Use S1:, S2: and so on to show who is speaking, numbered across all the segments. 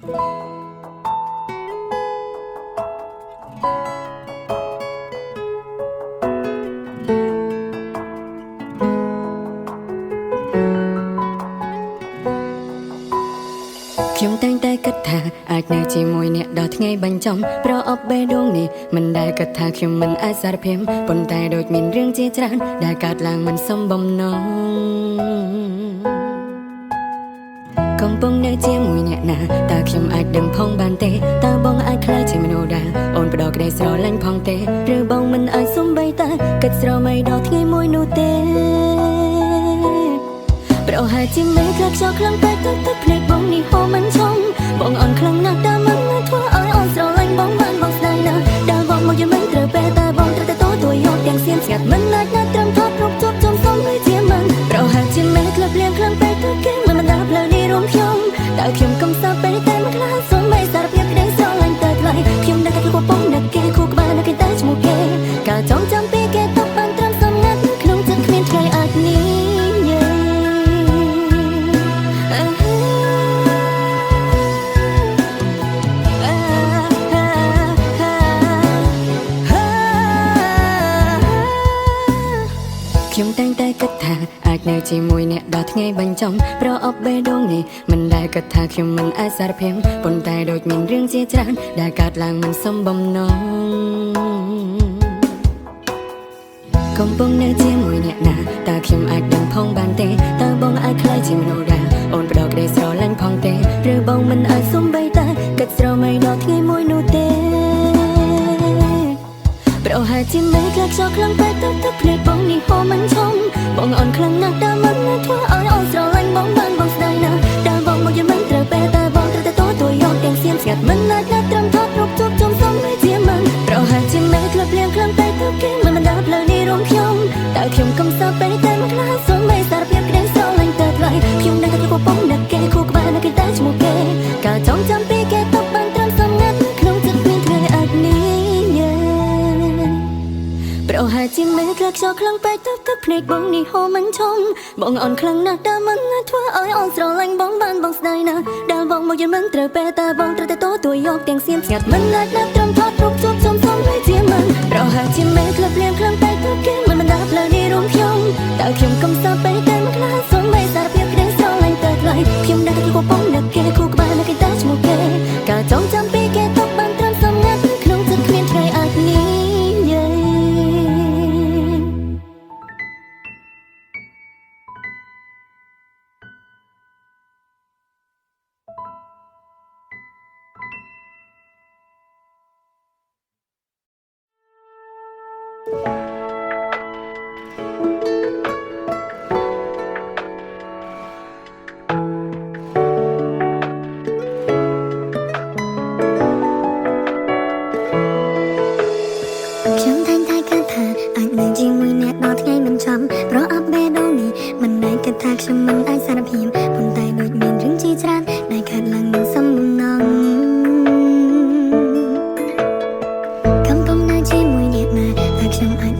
S1: ខ្ញុំតែងតែគិតថាអាចនៅជាមួយអ្នកដល់ថ្ងៃបញ្ចប់ប្រអប់បេះដូងនេះមិនដែលគិតថាខ្ញុំមិនអាចសារភាពប៉ុន្តែដូចមានរឿងជាច្រើនដែលកើតឡើងមិនសមបំណងកំពុងនៅជាមួយអ្នកណាតើខ្ញុំអាចដឹងផងបានទេតើបងអាចខ្លាចជាមនុស្សដែលអូនផ្ដោក្ដីស្រឡាញ់ផងទេឬបងមិនអាចសុំបីតែគិតស្រមៃដល់ថ្ងៃមួយនោះទេប្រហែលជាមិនខ្លាចខ្យល់ខ្លាំងពេកទឹកភ្នែកបងនេះហូរមិនឈប់បងអន់ខ្លាំងណាស់ដែលមិនធ្វើឲ្យអូនស្រឡាញ់បងបានបងស្ដាយណាស់ដែលបងមកយើងមិនត្រូវពេលតែបងត្រូវតែទទួលយកទាំងសៀមស្ងាត់មិនអាចណាស់ត្រឹមថតរូបជួបជុំសំដូចជាមិនប្រហែលជាមិនក្លាប់លៀងខ្លាំងពេកទៅគេមិនដាផ្លូវនេះរួមខ្ញុំតើខ្ញុំកំសត់ពេកតែមិនខ្លាចសុំបីសារភាពក្ដីស្រឡាញ់ទៅថ្លៃខ្ញុំដែលតែគូពងដែលគេគូក្បាលនៅគេតែឈ្មោះគេការចងចាំពីគេតបបានត្រឹមសំងាត់ក្នុងចិត្តគ្មានថ្ងៃអាចនេះខ្ញុំតែងតែគិតថាអាចនៅជាមួយអ្នកដល់ថ្ងៃបញ្ចប់ប្រអប់បេះដូងនេះមិនដែលគិតថាខ្ញុំមិនអាចសារភាពប៉ុន្តែដូចមានរឿងជាច្រើនដែលកើតឡើងមិនសមបំណងកំពុងនៅជាមួយអ្នកណាតើខ្ញុំអាចដឹងផងបានទេតើបងអាចខ្លាចជាមនុស្សដែលអូនផ្ដោក្ដីស្រឡាញ់ផងទេឬបងមិនអាចសុំបីតែគិតស្រមៃដល់ថ្ងៃមួយនោះទេប្រហែលជាមិនខ្លាចខ្យល់ខ្លាំងពេកទឹកភ្នែកបងនេះហូរមិនឈប់បងអន់ខ្លាំងណាស់ដែលមិនធ្វើឲ្យអូនស្រឡាញ់បងបានបងស្ដាយណាស់ដែលបងមកយើងមិនត្រូវពេលតែបងត្រូវតែទទួលយកទាំងសៀមស្ងាត់មិនអាចណាស់ត្រឹមថតរូបជួបជុំសំដូចជាមិនប្រហែលជាមិនក្លាប់លៀងខ្លាំងពេកទៅគេមិនដាផ្លូវនេះរួមខ្ញុំតើខ្ញុំកំសត់ពេកតែមិនខ្លាចសុំបីសារភាពក្ដីស្រឡាញ់ទៅថ្លៃខ្ញុំដែលតែគូពងដែលគេគូក្បាលនៅគេតែឈ្មោះគេការចងចាំពីគេតបបានត្រឹមសំងាត់ក្នុងចិត្តគ្មានថ្ងៃអាចនេះប្រហែលជាមិនខ្លាចខ្យល់ខ្លាំងពេកទឹកភ្នែកបងនេះហូរមិនឈប់បងអន់ខ្លាំងណាស់ដែលមិនធ្វើឲ្យអូនស្រឡាញ់បងបានបងស្ដាយណាស់ដែលបងមកយើងមិនត្រូវពេលតែបងត្រូវតែទទួលយកទាំងសៀមស្ងាត់មិនអាចណាស់ត្រឹមថតរូបជួបជុំសំដូចជាមិនប្រហែលជាមិនក្លាប់លៀងខ្លាំងពេកទៅគេមិនដាផ្លូវនេះរួមខ្ញុំតើខ្ញុំកំសត់ពេកតែមិនខ្លាចសុំបីសារភាពក្ដីស្រឡាញ់ទៅថ្លៃខ្ញុំដែលតែគូពងដែលគេគូក្បាលនៅគេតែឈ្មោះគេការចងចាំពីគេតបបានត្រឹមសំងាត់ក្នុងចិត្តគ្មានថ្ងៃអាចនេះខ្ញុំតែងតែគិតថាអាចនៅជាមួយអ្នកដល់ថ្ងៃមិនចាំប្រអប់បេះដូងនេះមិនដែលគិតថាខ្ញុំមិនអាចសារភាពប៉ុន្តែដូចមានរឿងជាច្រើនដែលកើតឡើងមិនសមបំណងកំពុងនៅជាមួយអ្នកណាតើខ្ញុំអាច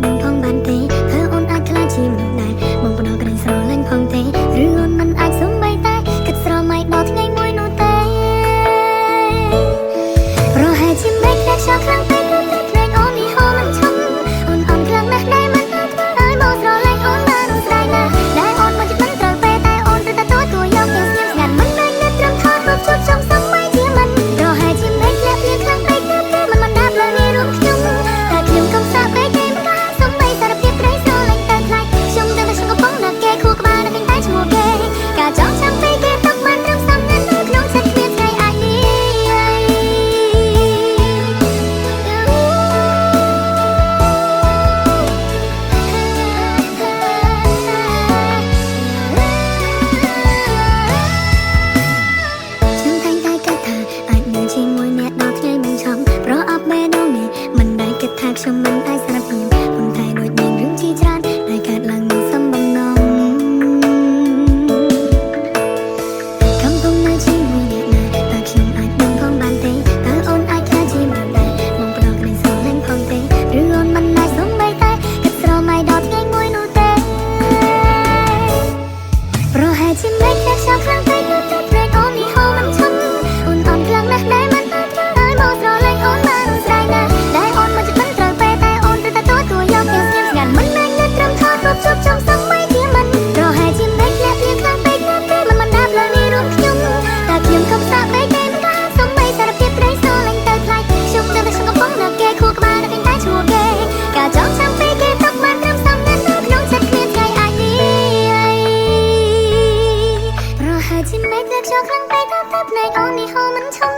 S1: ខ្លាំងពេកថាភ្នែកអូននេះហូរមិនឈប់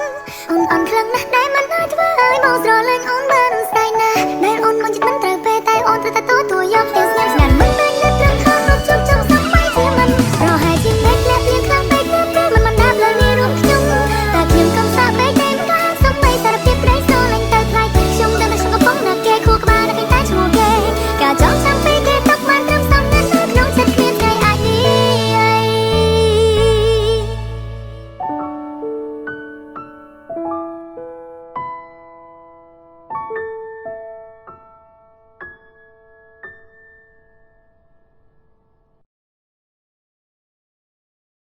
S1: អូនខ្លាំងណាស់ដែលមិនអាចធ្វើឲ្យបងស្រឡាញ់អូនបានស្ដាយណាស់ដែលអូនមកចិត្តមិន